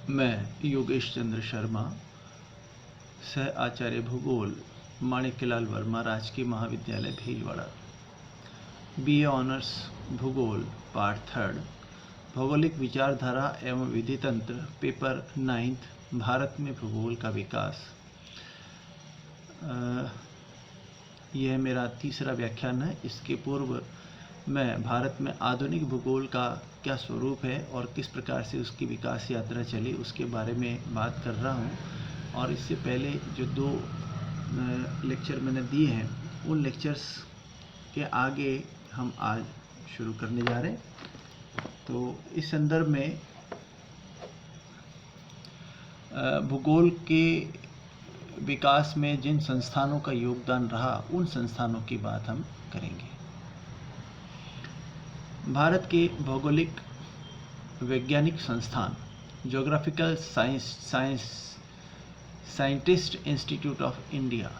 मैं योगेश चंद्र शर्मा, सह आचार्य भूगोल, माणिक्यलाल वर्मा राजकीय महाविद्यालय भीलवाड़ा, BA ऑनर्स भूगोल, पार्ट 3, भौगोलिक विचारधारा एवं विधि तंत्र, पेपर 9th, भारत में भूगोल का विकास। यह मेरा तीसरा व्याख्यान है। इसके पूर्व मैं भारत में आधुनिक भूगोल का क्या स्वरूप है और किस प्रकार से उसकी विकास यात्रा चली उसके बारे में बात कर रहा हूँ। और इससे पहले जो 2 लेक्चर मैंने दिए हैं उन लेक्चर्स के आगे हम आज शुरू करने जा रहे हैं। तो इस संदर्भ में भूगोल के विकास में जिन संस्थानों का योगदान रहा उन संस्थानों की बात हम करेंगे। भारत के भौगोलिक वैज्ञानिक संस्थान geographical scientist institute of India,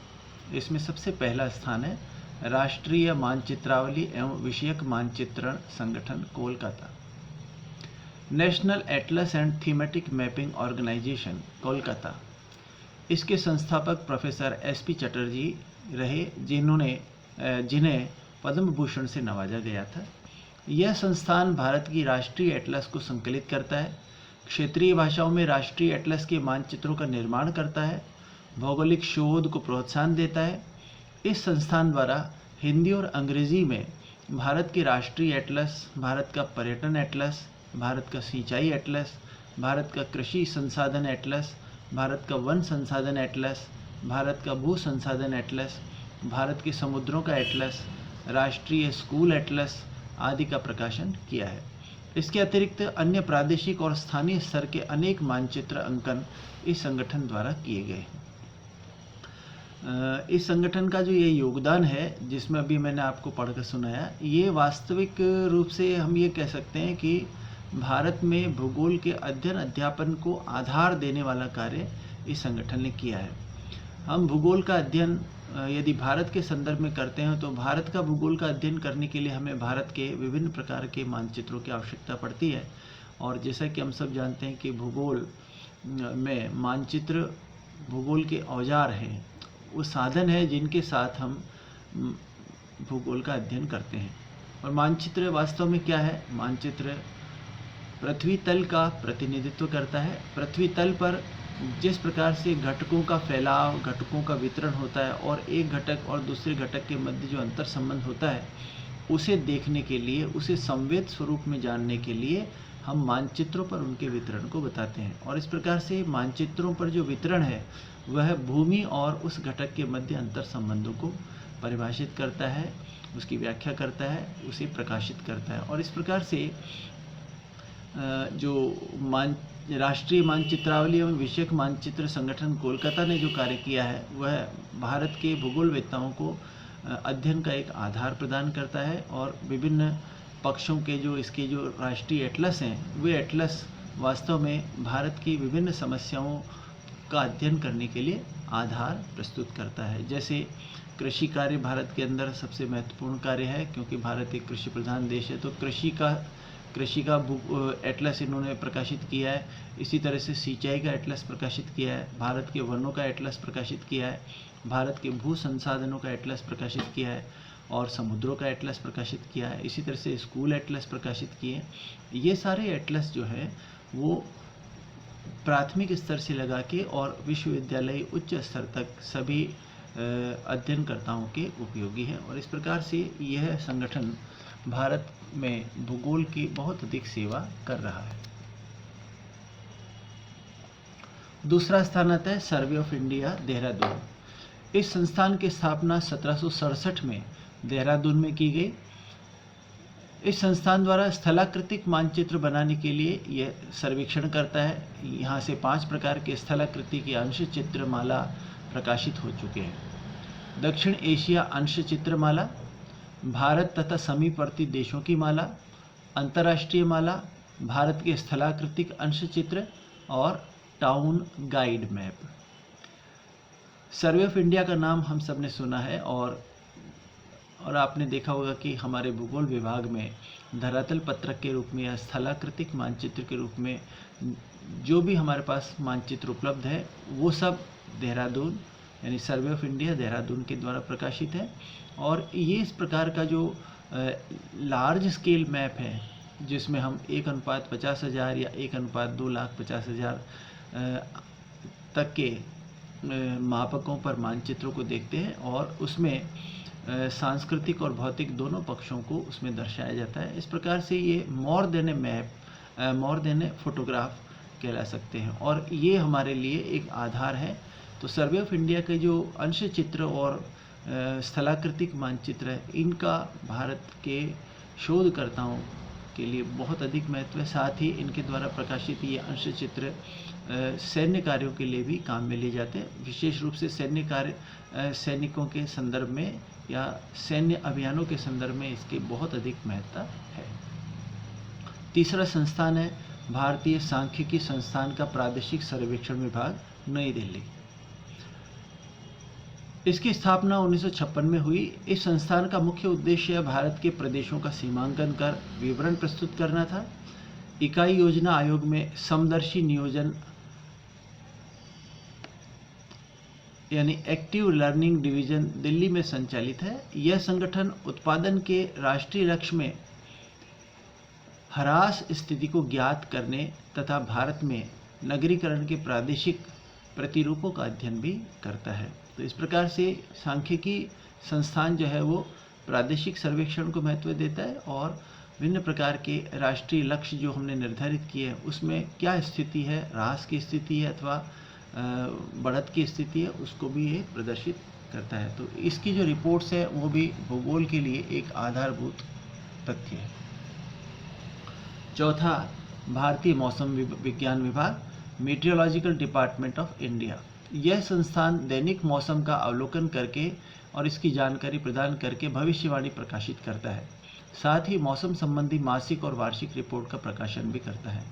इसमें सबसे पहला स्थान है राष्ट्रीय मानचित्रावली एवं विषयक मानचित्रण संगठन, Kolkata. National atlas and thematic mapping organisation, Kolkata. इसके संस्थापक प्रोफेसर SP चटर्जी रहे, जिन्हें पद्म भूषण से नवाजा गया था। यह संस्थान भारत की राष्ट्रीय एटलस को संकलित करता है, क्षेत्रीय भाषाओं में राष्ट्रीय एटलस के मानचित्रों का निर्माण करता है, भौगोलिक शोध को प्रोत्साहन देता है। इस संस्थान द्वारा हिंदी और अंग्रेजी में भारत के राष्ट्रीय एटलस, भारत का पर्यटन एटलस, भारत का सिंचाई एटलस, भारत का कृषि संसाधन एटलस, भारत का वन संसाधन एटलस, भारत का भू संसाधन एटलस, भारत के समुद्रों का एटलस, राष्ट्रीय स्कूल एटलस आदि का प्रकाशन किया है। इसके अतिरिक्त अन्य प्रादेशिक और स्थानीय स्तर के अनेक मानचित्र अंकन इस संगठन द्वारा किए गए हैं। इस संगठन का जो ये योगदान है, जिसमें अभी मैंने आपको पढ़कर सुनाया, ये वास्तविक रूप से हम ये कह सकते हैं कि भारत में भूगोल के अध्ययन अध्यापन को आधार देने वाला कार्य इस संगठन ने किया है। हम भूगोल का अध्ययन यदि भारत के संदर्भ में करते हैं तो भारत का भूगोल का अध्ययन करने के लिए हमें भारत के विभिन्न प्रकार के मानचित्रों की आवश्यकता पड़ती है। और जैसा कि हम सब जानते हैं कि भूगोल में मानचित्र भूगोल के औजार हैं, वो साधन है जिनके साथ हम भूगोल का अध्ययन करते हैं। और मानचित्र वास्तव में क्या है? मानचित्र पृथ्वी तल का प्रतिनिधित्व करता है। पृथ्वी तल पर जिस प्रकार से घटकों का फैलाव, घटकों का वितरण होता है और एक घटक और दूसरे घटक के मध्य जो अंतर संबंध होता है, उसे देखने के लिए, उसे संवेद स्वरूप में जानने के लिए हम मानचित्रों पर उनके वितरण को बताते हैं। और इस प्रकार से मानचित्रों पर जो वितरण है वह भूमि और उस घटक के मध्य अंतर संबंधों को परिभाषित करता है, उसकी व्याख्या करता है, उसे प्रकाशित करता है। और इस प्रकार से जो राष्ट्रीय मानचित्रावली एवं विषयक मानचित्र संगठन कोलकाता ने जो कार्य किया है वह भारत के भूगोलवेत्ताओं को अध्ययन का एक आधार प्रदान करता है। और विभिन्न पक्षों के जो इसके जो राष्ट्रीय एटलस हैं, वे एटलस वास्तव में भारत की विभिन्न समस्याओं का अध्ययन करने के लिए आधार प्रस्तुत करता है। जैसे कृषि कार्य भारत के अंदर सबसे महत्वपूर्ण कार्य है, क्योंकि भारत एक कृषि प्रधान देश है, तो कृषि का एटलस इन्होंने प्रकाशित किया है। इसी तरह से सिंचाई का एटलस प्रकाशित किया है, भारत के वनों का एटलस प्रकाशित किया है, भारत के भू संसाधनों का एटलस प्रकाशित किया है और समुद्रों का एटलस प्रकाशित किया है। इसी तरह से स्कूल एटलस प्रकाशित किए। ये सारे एटलस जो है वो प्राथमिक स्तर से लगा के और विश्वविद्यालय उच्च स्तर तक सभी अध्ययनकर्ताओं के उपयोगी है। और इस प्रकार से यह संगठन भारत में भूगोल की बहुत अधिक सेवा कर रहा है। दूसरा स्थान आता है सर्वे ऑफ इंडिया, देहरादून। इस संस्थान की स्थापना 1767 में देहरादून में की गई। इस संस्थान द्वारा स्थलाकृतिक मानचित्र बनाने के लिए यह सर्वेक्षण करता है। यहाँ से 5 प्रकार के स्थलाकृति की अंश चित्रमाला प्रकाशित हो चुके हैं। दक्षिण एशिया अंश चित्रमाला, भारत तथा समीपवर्ती देशों की माला, अंतर्राष्ट्रीय माला, भारत के स्थलाकृतिक अंश चित्र और town guide map. Survey of India का नाम हम सब ने सुना है और आपने देखा होगा कि हमारे भूगोल विभाग में धरातल पत्रक के रूप में या स्थलाकृतिक मानचित्र के रूप में जो भी हमारे पास मानचित्र उपलब्ध है वो सब देहरादून यानी सर्वे ऑफ इंडिया देहरादून के द्वारा प्रकाशित है। और ये इस प्रकार का जो लार्ज स्केल मैप है जिसमें हम 1:50,000 या 1:2,50,000 तक के मापकों पर मानचित्रों को देखते हैं और उसमें सांस्कृतिक और भौतिक दोनों पक्षों को उसमें दर्शाया जाता है। इस प्रकार से ये more than A map, more than a photograph कहला सकते हैं और ये हमारे लिए एक आधार है। तो सर्वे ऑफ इंडिया के जो अंश चित्र और स्थलाकृतिक मानचित्र है, इनका भारत के शोधकर्ताओं के लिए बहुत अधिक महत्व है। साथ ही इनके द्वारा प्रकाशित ये अंश चित्र सैन्य कार्यों के लिए भी काम में लिए जाते हैं, विशेष रूप से सैन्य कार्य सैनिकों के संदर्भ में या सैन्य अभियानों के संदर्भ में इसके बहुत अधिक महत्ता है। तीसरा संस्थान है भारतीय सांख्यिकी संस्थान का प्रादेशिक सर्वेक्षण विभाग, नई दिल्ली। इसकी स्थापना 1956 में हुई। इस संस्थान का मुख्य उद्देश्य भारत के प्रदेशों का सीमांकन कर विवरण प्रस्तुत करना था। इकाई योजना आयोग में समदर्शी नियोजन यानी एक्टिव लर्निंग डिवीजन दिल्ली में संचालित है। यह संगठन उत्पादन के राष्ट्रीय लक्ष्य में ह्रास स्थिति को ज्ञात करने तथा भारत में नगरीकरण के प्रादेशिक प्रतिरूपों का अध्ययन भी करता है। तो इस प्रकार से सांख्यिकी संस्थान जो है वो प्रादेशिक सर्वेक्षण को महत्व देता है और विभिन्न प्रकार के राष्ट्रीय लक्ष्य जो हमने निर्धारित किए हैं उसमें क्या स्थिति है, ह्रास की स्थिति है अथवा बढ़त की स्थिति है, उसको भी ये प्रदर्शित करता है। तो इसकी जो रिपोर्ट्स है वो भी भूगोल के लिए एक आधारभूत तथ्य है। चौथा, भारतीय मौसम विज्ञान विभाग, मीटियोलॉजिकल डिपार्टमेंट ऑफ इंडिया। यह संस्थान दैनिक मौसम का अवलोकन करके और इसकी जानकारी प्रदान करके भविष्यवाणी प्रकाशित करता है। साथ ही मौसम संबंधी मासिक और वार्षिक रिपोर्ट का प्रकाशन भी करता है।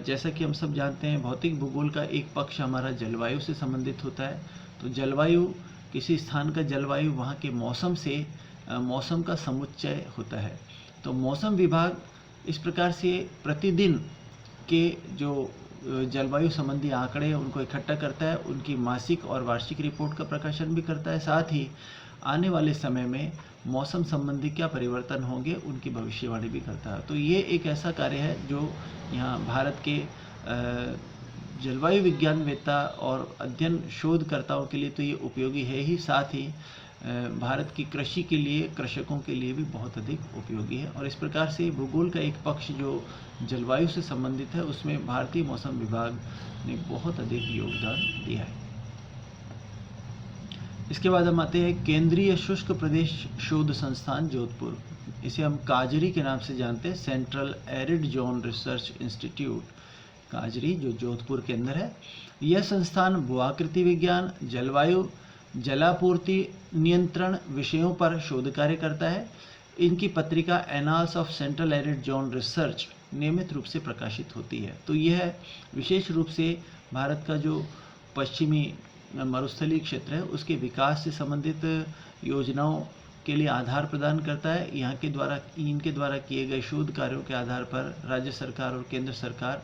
जैसा कि हम सब जानते हैं, भौतिक भूगोल का एक पक्ष हमारा जलवायु से संबंधित होता है। तो जलवायु, किसी स्थान का जलवायु वहाँ के मौसम से मौसम का समुच्चय होता है। तो मौसम विभाग इस प्रकार से प्रतिदिन के जो जलवायु संबंधी आंकड़े उनको इकट्ठा करता है, उनकी मासिक और वार्षिक रिपोर्ट का प्रकाशन भी करता है। साथ ही आने वाले समय में मौसम संबंधी क्या परिवर्तन होंगे उनकी भविष्यवाणी भी करता है। तो ये एक ऐसा कार्य है जो यहाँ भारत के जलवायु विज्ञानवेत्ता और अध्ययन शोधकर्ताओं के लिए तो ये उपयोगी है ही, साथ ही भारत की कृषि के लिए, कृषकों के लिए भी बहुत अधिक उपयोगी है। और इस प्रकार से भूगोल का एक पक्ष जो जलवायु से संबंधित है उसमें भारतीय मौसम विभाग ने बहुत अधिक योगदान दिया है। इसके बाद हम आते हैं केंद्रीय शुष्क प्रदेश शोध संस्थान जोधपुर, इसे हम काजरी के नाम से जानते हैं, central arid zone research institute काजरी, जो जोधपुर के अंदर है। यह संस्थान भूआकृति विज्ञान, जलवायु, जलापूर्ति नियंत्रण विषयों पर शोध कार्य करता है। इनकी पत्रिका annals of central arid zone research नियमित रूप से प्रकाशित होती है। तो यह विशेष रूप से भारत का जो पश्चिमी मरुस्थलीय क्षेत्र है उसके विकास से संबंधित योजनाओं के लिए आधार प्रदान करता है। इनके द्वारा किए गए शोध कार्यों के आधार पर राज्य सरकार और केंद्र सरकार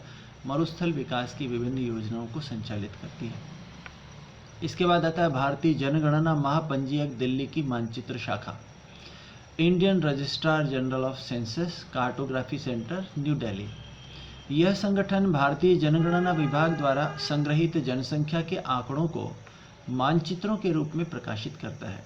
मरुस्थल विकास की विभिन्न योजनाओं को संचालित करती है। इसके बाद आता है भारतीय जनगणना महापंजीयक दिल्ली की मानचित्र शाखा, Indian registrar general of census cartography centre, new Delhi. यह संगठन भारतीय जनगणना विभाग द्वारा संग्रहित जनसंख्या के आंकड़ों को मानचित्रों के रूप में प्रकाशित करता है।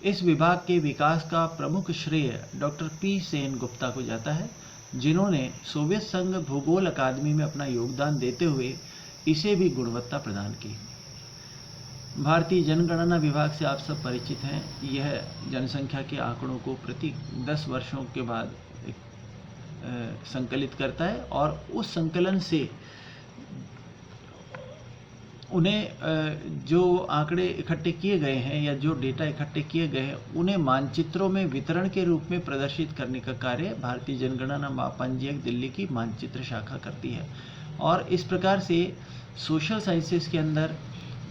इस विभाग के विकास का प्रमुख श्रेय डॉक्टर पी सेन गुप्ता को जाता है, जिन्होंने सोवियत संघ भूगोल अकादमी में अपना योगदान देते हुए इसे भी गुणवत्ता प्रदान की। भारतीय जनगणना विभाग से आप सब परिचित हैं। यह जनसंख्या के आंकड़ों को प्रति 10 वर्षों के बाद संकलित करता है और उस संकलन से उन्हें जो आंकड़े इकट्ठे किए गए हैं या जो डेटा इकट्ठे किए गए हैं उन्हें मानचित्रों में वितरण के रूप में प्रदर्शित करने का कार्य भारतीय जनगणना महापंजीयक दिल्ली की मानचित्र शाखा करती है। और इस प्रकार से सोशल साइंसेस के अंदर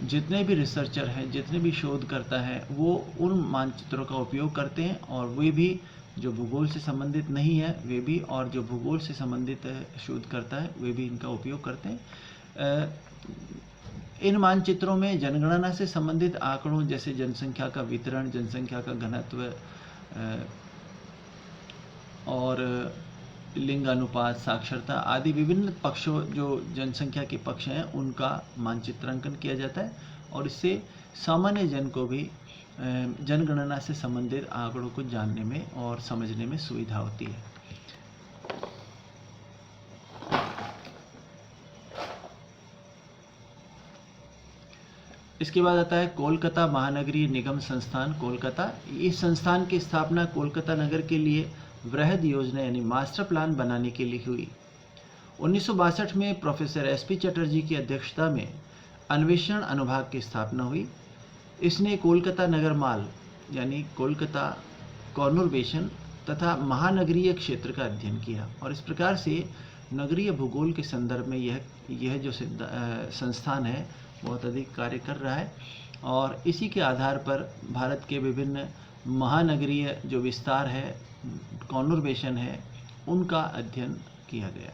जितने भी रिसर्चर हैं, जितने भी शोधकर्ता हैं, वो उन मानचित्रों का उपयोग करते हैं और वे भी जो भूगोल से संबंधित नहीं है वे भी, और जो भूगोल से संबंधित शोध करता है वे भी इनका उपयोग करते हैं। इन मानचित्रों में जनगणना से संबंधित आंकड़ों जैसे जनसंख्या का वितरण, जनसंख्या का घनत्व और लिंगानुपात, साक्षरता आदि विभिन्न पक्षों, जो जनसंख्या के पक्ष हैं, उनका मानचित्रांकन किया जाता है और इससे सामान्य जन को भी जनगणना से संबंधित आंकड़ों को जानने में और समझने में सुविधा होती है। इसके बाद आता है कोलकाता महानगरीय निगम संस्थान कोलकाता। इस संस्थान की स्थापना कोलकाता नगर के लिए वृहद योजना यानी मास्टर प्लान बनाने के लिए हुई। 1962 में प्रोफेसर एसपी चटर्जी की अध्यक्षता में अन्वेषण अनुभाग की स्थापना हुई। इसने कोलकाता नगर माल यानी कोलकाता कॉर्पोरेशन तथा महानगरीय क्षेत्र का अध्ययन किया और इस प्रकार से नगरीय भूगोल के संदर्भ में यह जो संस्थान है बहुत अधिक कार्य कर रहा है और इसी के आधार पर भारत के विभिन्न महानगरीय जो विस्तार है, कॉर्पोरेशन है, उनका अध्ययन किया गया।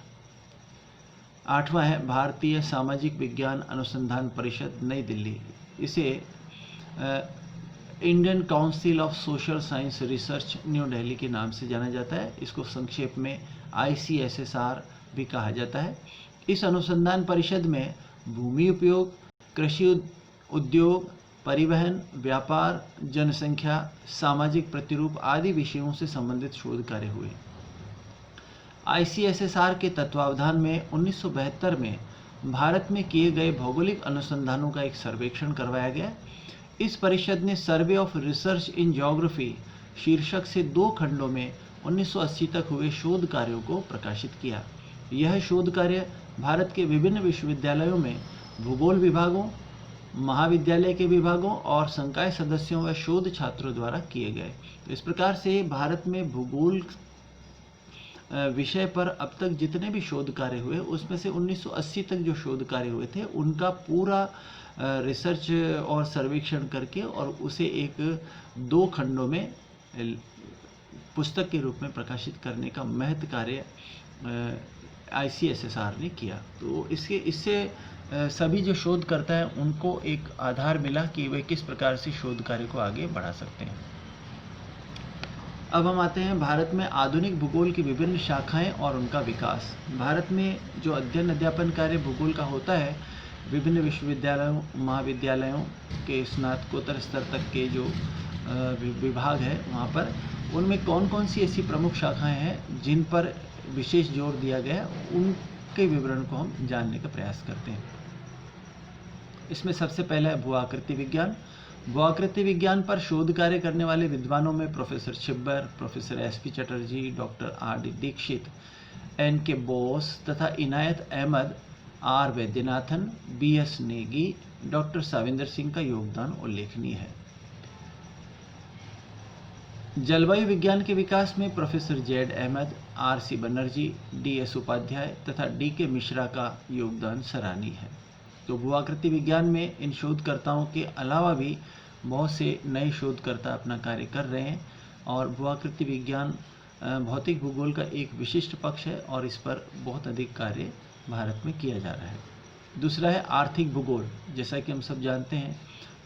8वां है भारतीय सामाजिक विज्ञान अनुसंधान परिषद नई दिल्ली। इसे Indian council of social science research new Delhi के नाम से जाना जाता है। इसको संक्षेप में ICSSR भी कहा जाता है। इस अनुसंधान परिषद में भूमि उपयोग, कृषि उद्योग, परिवहन, व्यापार, जनसंख्या, सामाजिक प्रतिरूप आदि विषयों से संबंधित शोध कार्य हुए। ICSSR के तत्वावधान में 1972 में भारत में किए गए भौगोलिक अनुसंधानों का एक सर्वेक्षण करवाया गया। इस परिषद ने survey of research in geography शीर्षक से 2 खंडों में 1980 तक हुए शोध कार्यों को प्रकाशित किया। यह शोध कार्य भारत के विभिन्न विश्वविद्यालयों में भूगोल विभागों, महाविद्यालय के विभागों और संकाय सदस्यों व शोध छात्रों द्वारा किए गए। इस प्रकार से भारत में भूगोल विषय पर अब तक जितने भी शोध कार्य हुए उसमें से 1980 तक जो शोध कार्य हुए थे उनका पूरा रिसर्च और सर्वेक्षण करके और उसे एक 2 खंडों में पुस्तक के रूप में प्रकाशित करने का महत्व कार्य ICSSR ने किया। तो इससे सभी जो शोध करता है उनको एक आधार मिला कि वे किस प्रकार से शोध कार्य को आगे बढ़ा सकते हैं। अब हम आते हैं भारत में आधुनिक भूगोल की विभिन्न शाखाएं और उनका विकास। भारत में जो अध्ययन अध्यापन कार्य भूगोल का होता है, विभिन्न विश्वविद्यालयों, महाविद्यालयों के स्नातकोत्तर स्तर तक के जो विभाग है वहाँ पर, उनमें कौन कौन सी ऐसी प्रमुख शाखाएं हैं जिन पर विशेष जोर दिया गया, उनके विवरण को हम जानने का प्रयास करते हैं। इसमें सबसे पहला है भू-आकृति विज्ञान। भू-आकृति विज्ञान पर शोध कार्य करने वाले विद्वानों में professor Chhibber, professor SP Chatterjee, doctor आर.डी. दीक्षित, N.K. बोस तथा इनायत अहमद, आर. वैद्यनाथन, B.S. नेगी, डॉक्टर साविंदर सिंह का योगदान उल्लेखनीय है। जलवायु विज्ञान के विकास में professor Z Ahmad, R.C. Banerjee, D.S. Upadhyay तथा D.K. मिश्रा का योगदान सराहनीय है। तो भू-आकृति विज्ञान में इन शोधकर्ताओं के अलावा भी बहुत से नए शोधकर्ता अपना कार्य कर रहे हैं और भू-आकृति विज्ञान भौतिक भूगोल का एक विशिष्ट पक्ष है और इस पर बहुत अधिक कार्य भारत में किया जा रहा है। दूसरा है आर्थिक भूगोल। जैसा कि हम सब जानते हैं,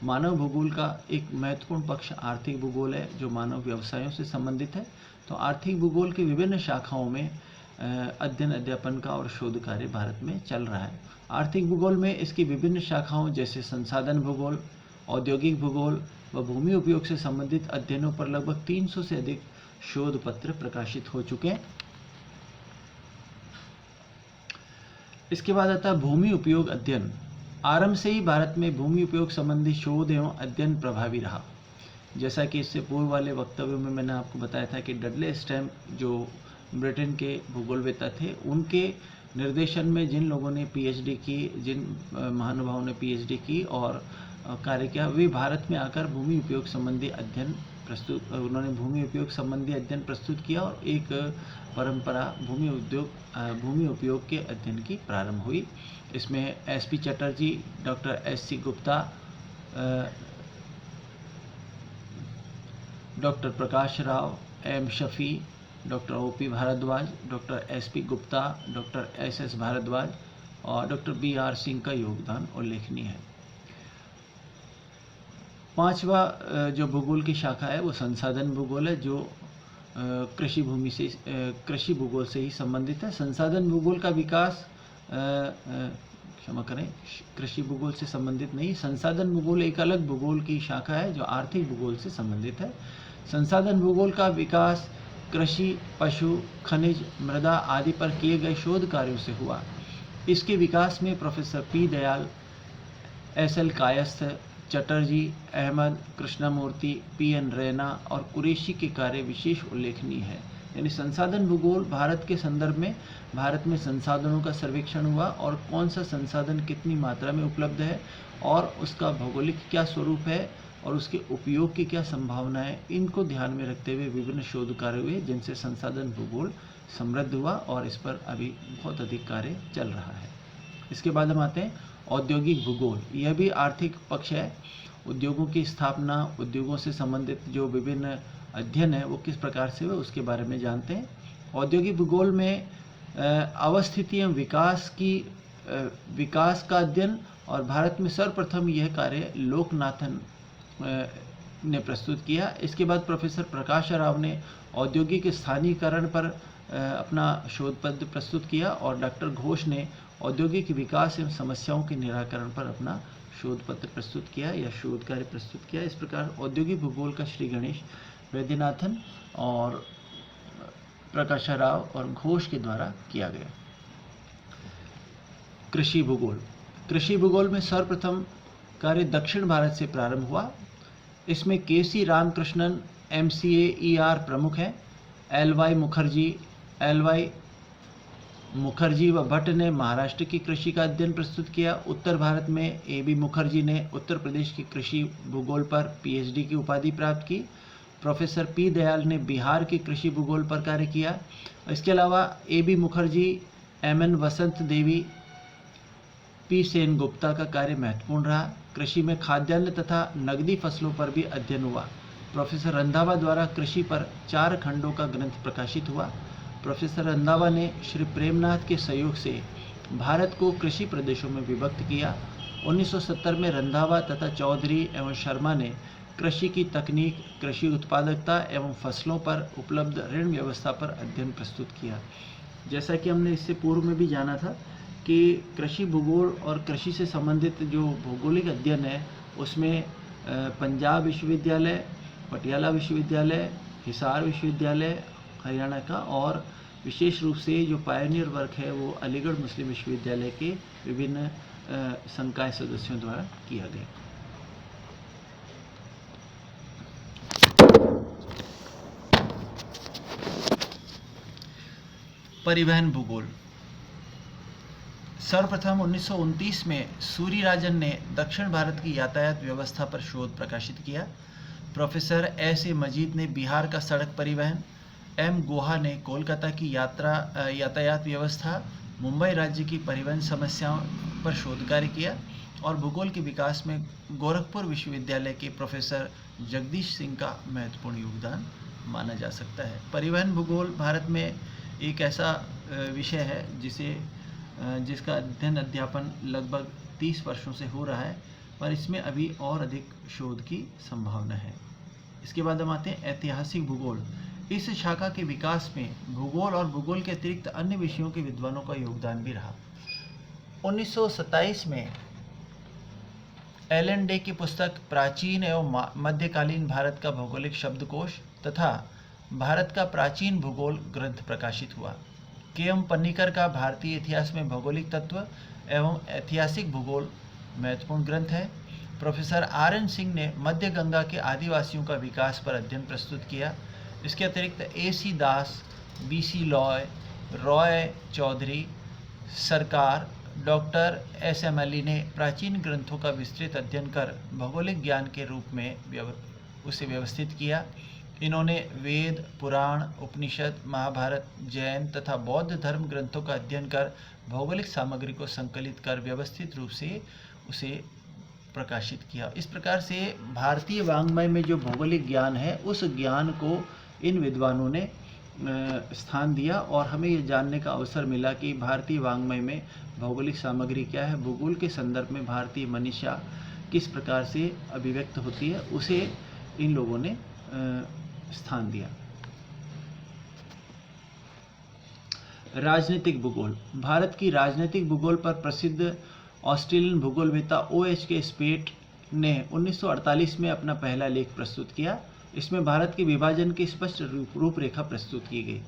मानव भूगोल का एक महत्वपूर्ण पक्ष आर्थिक भूगोल है जो मानव व्यवसायों से संबंधित है। तो आर्थिक भूगोल की विभिन्न शाखाओं में अध्ययन अध्यापन का और शोध कार्य भारत में चल रहा है। आर्थिक भूगोल में इसकी विभिन्न शाखाओं जैसे संसाधन भूगोल, औद्योगिक भूगोल व भूमि उपयोग से संबंधित अध्ययनों पर लगभग 300 से अधिक शोध पत्र प्रकाशित हो चुके हैं। इसके बाद आता है भूमि उपयोग अध्ययन। आरंभ से ही भारत में भूमि उपयोग संबंधी शोध एवं अध्ययन प्रभावी रहा। जैसा कि इससे पूर्व वाले वक्तव्यों में मैंने आपको बताया था कि डडले स्टैम्प जो ब्रिटेन के भूगोलवेत्ता थे, उनके निर्देशन में जिन लोगों ने PhD की, जिन महानुभावों ने PhD की और कार्य किया, वे भारत में आकर भूमि उपयोग संबंधी अध्ययन उन्होंने भूमि उपयोग संबंधी अध्ययन प्रस्तुत किया और एक परंपरा भूमि उपयोग के अध्ययन की प्रारंभ हुई। इसमें SP Chatterjee, doctor SC Gupta, doctor Prakash Rao, M Shafi, doctor OP Bhardwaj, doctor SP Gupta, doctor SS Bhardwaj और डॉक्टर बीआर सिंह का योगदान उल्लेखनीय है। पांचवा जो भूगोल की शाखा है वो संसाधन भूगोल है, जो कृषि भूमि से कृषि भूगोल से ही संबंधित है। संसाधन भूगोल का विकास क्षमा करें, कृषि भूगोल से संबंधित नहीं। संसाधन भूगोल एक अलग भूगोल की शाखा है जो आर्थिक भूगोल से संबंधित है। संसाधन भूगोल का विकास कृषि, पशु, खनिज, मृदा आदि पर किए गए शोध कार्यों से हुआ। इसके विकास में professor P Dayal, SL Kayastha, Chatterjee, Ahmad, Krishnamurthy, PN Raina और कुरैशी के कार्य विशेष उल्लेखनीय है। यानी संसाधन भूगोल भारत के संदर्भ में भारत में संसाधनों का सर्वेक्षण हुआ और कौन सा संसाधन कितनी मात्रा में उपलब्ध है और उसका भौगोलिक क्या स्वरूप है और उसके उपयोग की क्या संभावनाएं, इनको ध्यान में रखते हुए विभिन्न शोध कार्य हुए जिनसे संसाधन भूगोल समृद्ध हुआ और इस पर अभी बहुत अधिक कार्य चल रहा है। इसके बाद हम आते हैं औद्योगिक भूगोल। यह भी आर्थिक पक्ष है। उद्योगों की स्थापना, उद्योगों से संबंधित जो विभिन्न अध्ययन है वो किस प्रकार से हुए उसके बारे में जानते हैं। औद्योगिक भूगोल में अवस्थिति एवं विकास का अध्ययन और भारत में सर्वप्रथम यह कार्य लोकनाथन ने प्रस्तुत किया। इसके बाद प्रोफेसर प्रकाश राव ने औद्योगिक स्थानीयकरण पर अपना शोध पत्र प्रस्तुत किया और डॉक्टर घोष ने औद्योगिक विकास एवं समस्याओं के निराकरण पर अपना शोध पत्र प्रस्तुत किया या शोध कार्य प्रस्तुत किया। इस प्रकार औद्योगिक भूगोल का श्री गणेश वैद्यनाथन और प्रकाश राव और घोष के द्वारा किया गया। कृषि भूगोल। कृषि भूगोल में सर्वप्रथम कार्य दक्षिण भारत से प्रारंभ हुआ। इसमें केसी रामकृष्णन MCA ER प्रमुख हैं। LY मुखर्जी व भट्ट ने महाराष्ट्र की कृषि का अध्ययन प्रस्तुत किया। उत्तर भारत में AB मुखर्जी ने उत्तर प्रदेश की कृषि भूगोल पर PhD की उपाधि प्राप्त की। प्रोफेसर पी दयाल ने बिहार के कृषि भूगोल पर कार्य किया। इसके अलावा AB मुखर्जी, MN वसंत देवी, P सेनगुप्ता का कार्य महत्वपूर्ण रहा। कृषि में खाद्यान्न तथा नगदी फसलों पर भी अध्ययन हुआ। प्रोफेसर रंधावा द्वारा कृषि पर 4 खंडों का ग्रंथ प्रकाशित हुआ। प्रोफेसर रंधावा ने श्री प्रेमनाथ के सहयोग से भारत को कृषि प्रदेशों में विभक्त किया। 1970 में रंधावा तथा चौधरी एवं शर्मा ने कृषि की तकनीक, कृषि उत्पादकता एवं फसलों पर उपलब्ध ऋण व्यवस्था पर अध्ययन प्रस्तुत किया। जैसा कि हमने इससे पूर्व में भी जाना था कि कृषि भूगोल और कृषि से संबंधित जो भौगोलिक अध्ययन है उसमें पंजाब विश्वविद्यालय, पटियाला विश्वविद्यालय, हिसार विश्वविद्यालय हरियाणा का और विशेष रूप से जो पायनियर वर्क है वो अलीगढ़ मुस्लिम विश्वविद्यालय के विभिन्न संकाय सदस्यों द्वारा किया गया। परिवहन भूगोल। सर्वप्रथम 1929 में सूरिराजन ने दक्षिण भारत की यातायात व्यवस्था पर शोध प्रकाशित किया। Professor S.A. मजीद ने बिहार का सड़क परिवहन, M. गुहा ने कोलकाता की यातायात व्यवस्था, मुंबई राज्य की परिवहन समस्याओं पर शोध कार्य किया और भूगोल के विकास में गोरखपुर विश्वविद्यालय के प्रोफेसर जगदीश सिंह का महत्वपूर्ण योगदान माना जा सकता है। परिवहन भूगोल भारत में एक ऐसा विषय है जिसका अध्यापन लगभग 30 वर्षों से हो रहा है, पर इसमें अभी और अधिक शोध की संभावना है। इसके बाद हम आते हैं ऐतिहासिक भूगोल। इस शाखा के विकास में भूगोल और भूगोल के अतिरिक्त अन्य विषयों के विद्वानों का योगदान भी रहा। 1927 में एलन डे की पुस्तक प्राचीन एवं मध्यकालीन भारत का भौगोलिक शब्दकोश तथा भारत का प्राचीन भूगोल ग्रंथ प्रकाशित हुआ। KM पन्नीकर का भारतीय इतिहास में भौगोलिक तत्व एवं ऐतिहासिक भूगोल महत्वपूर्ण ग्रंथ है। प्रोफेसर RN सिंह ने मध्य गंगा के आदिवासियों का विकास पर अध्ययन प्रस्तुत किया। इसके अतिरिक्त AC दास, BC रॉय चौधरी, सरकार, डॉक्टर SM अली ने प्राचीन ग्रंथों का विस्तृत अध्ययन कर भौगोलिक ज्ञान के रूप में उसे व्यवस्थित किया। इन्होंने वेद, पुराण, उपनिषद, महाभारत, जैन तथा बौद्ध धर्म ग्रंथों का अध्ययन कर भौगोलिक सामग्री को संकलित कर व्यवस्थित रूप से उसे प्रकाशित किया। इस प्रकार से भारतीय वाङ्मय में जो भौगोलिक ज्ञान है उस ज्ञान को इन विद्वानों ने स्थान दिया और हमें ये जानने का अवसर मिला कि भारतीय वाङ्मय में भौगोलिक सामग्री क्या है, भूगोल के संदर्भ में भारतीय मनीषा किस प्रकार से अभिव्यक्त होती है, उसे इन लोगों ने स्थान दिया। राजनीतिक भूगोल। भारत की राजनीतिक भूगोल पर प्रसिद्ध ऑस्ट्रेलियन भूगोलवेत्ता OHK स्पेट ने 1948 में अपना पहला लेख प्रस्तुत किया। इसमें भारत के विभाजन की स्पष्ट रूपरेखा प्रस्तुत की गई।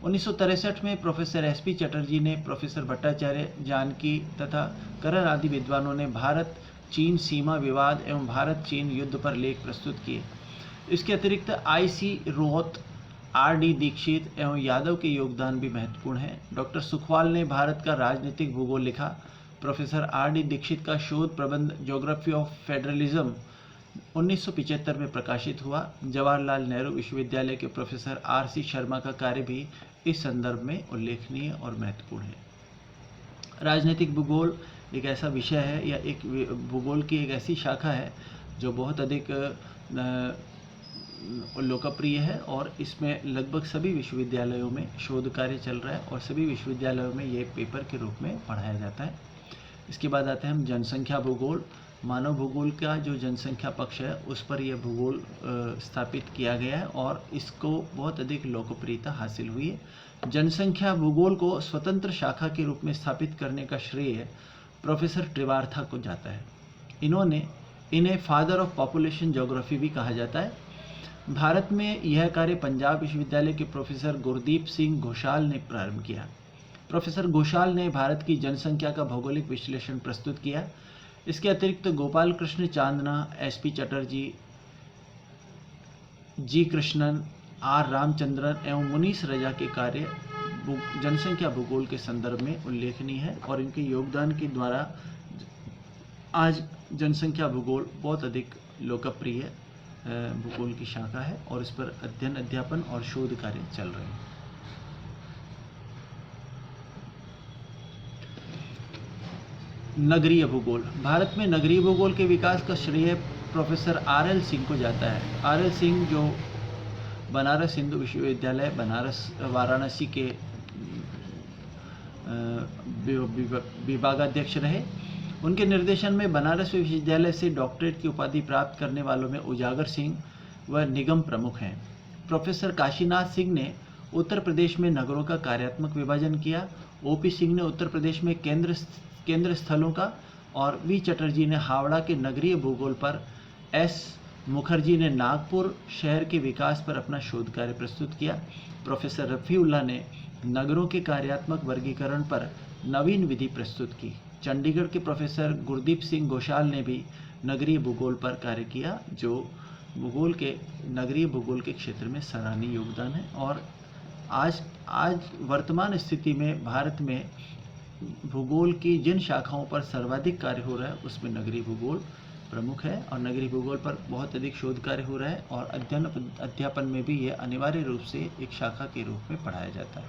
1963 में प्रोफेसर SP चटर्जी ने, प्रोफेसर भट्टाचार्य, जानकी तथा करण आदि विद्वानों ने भारत चीन सीमा विवाद एवं भारत चीन युद्ध पर लेख प्रस्तुत किए। इसके अतिरिक्त IC रोहत, RD दीक्षित एवं यादव के योगदान भी महत्वपूर्ण है। डॉक्टर सुखवाल ने भारत का राजनीतिक भूगोल लिखा। प्रोफेसर RD दीक्षित का शोध प्रबंध ज्योग्राफी ऑफ फेडरलिज्म 1975 में प्रकाशित हुआ। जवाहरलाल नेहरू विश्वविद्यालय के प्रोफेसर RC शर्मा का कार्य भी इस संदर्भ में उल्लेखनीय और महत्वपूर्ण है। राजनीतिक भूगोल एक ऐसा विषय है या एक भूगोल की एक ऐसी शाखा है जो बहुत अधिक लोकप्रिय है और इसमें लगभग सभी विश्वविद्यालयों में शोध कार्य चल रहा है और सभी विश्वविद्यालयों में ये पेपर के रूप में पढ़ाया जाता है। इसके बाद आते हैं हम जनसंख्या भूगोल। मानव भूगोल का जो जनसंख्या पक्ष है उस पर यह भूगोल स्थापित किया गया है और इसको बहुत अधिक लोकप्रियता हासिल हुई है। जनसंख्या भूगोल को स्वतंत्र शाखा के रूप में स्थापित करने का श्रेय प्रोफेसर त्रिवार्था को जाता है। इन्हें फादर ऑफ पॉपुलेशन ज्योग्राफी भी कहा जाता है। भारत में यह कार्य पंजाब विश्वविद्यालय के प्रोफेसर गुरदीप सिंह घोषाल ने प्रारंभ किया। प्रोफेसर घोषाल ने भारत की जनसंख्या का भौगोलिक विश्लेषण प्रस्तुत किया। इसके अतिरिक्त Gopal Krishna Chandna, SP Chatterjee, G Krishnan, R Ramachandran एवं मुनीस रजा के कार्य जनसंख्या भूगोल के संदर्भ में उल्लेखनीय है और इनके योगदान के द्वारा आज जनसंख्या भूगोल बहुत अधिक लोकप्रिय भूगोल की शाखा है और इस पर अध्ययन, अध्यापन और शोध कार्य चल रहे हैं। नगरीय भूगोल। भारत में नगरीय भूगोल के विकास का श्रेय प्रोफेसर RL सिंह को जाता है। RL सिंह जो बनारस हिंदू विश्वविद्यालय वाराणसी के विभागाध्यक्ष रहे। उनके निर्देशन में बनारस विश्वविद्यालय से डॉक्टरेट की उपाधि प्राप्त करने वालों में उजागर सिंह व निगम प्रमुख हैं। प्रोफेसर काशीनाथ सिंह ने उत्तर प्रदेश में नगरों का कार्यात्मक विभाजन किया। OP सिंह ने उत्तर प्रदेश में केंद्र स्थलों का और V चटर्जी ने हावड़ा के नगरीय भूगोल पर, S मुखर्जी ने नागपुर शहर के विकास पर अपना शोध कार्य प्रस्तुत किया। प्रोफेसर रफ़ीउल्लाह ने नगरों के कार्यात्मक वर्गीकरण पर नवीन विधि प्रस्तुत की। चंडीगढ़ के प्रोफेसर गुरदीप सिंह घोषाल ने भी नगरीय भूगोल पर कार्य किया, जो नगरीय भूगोल के क्षेत्र में सराहनीय योगदान है। और आज वर्तमान स्थिति में भारत में भूगोल की जिन शाखाओं पर सर्वाधिक कार्य हो रहा है उसमें नगरीय भूगोल प्रमुख है और नगरीय भूगोल पर बहुत अधिक शोध कार्य हो रहा है और अध्ययन अध्यापन में भी ये अनिवार्य रूप से एक शाखा के रूप में पढ़ाया जाता है।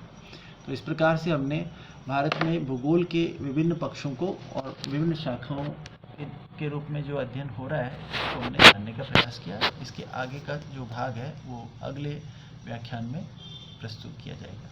तो इस प्रकार से हमने भारत में भूगोल के विभिन्न पक्षों को और विभिन्न शाखाओं के रूप में जो अध्ययन हो रहा है उसको हमने जानने का प्रयास किया। इसके आगे का जो भाग है वो अगले व्याख्यान में प्रस्तुत किया जाएगा।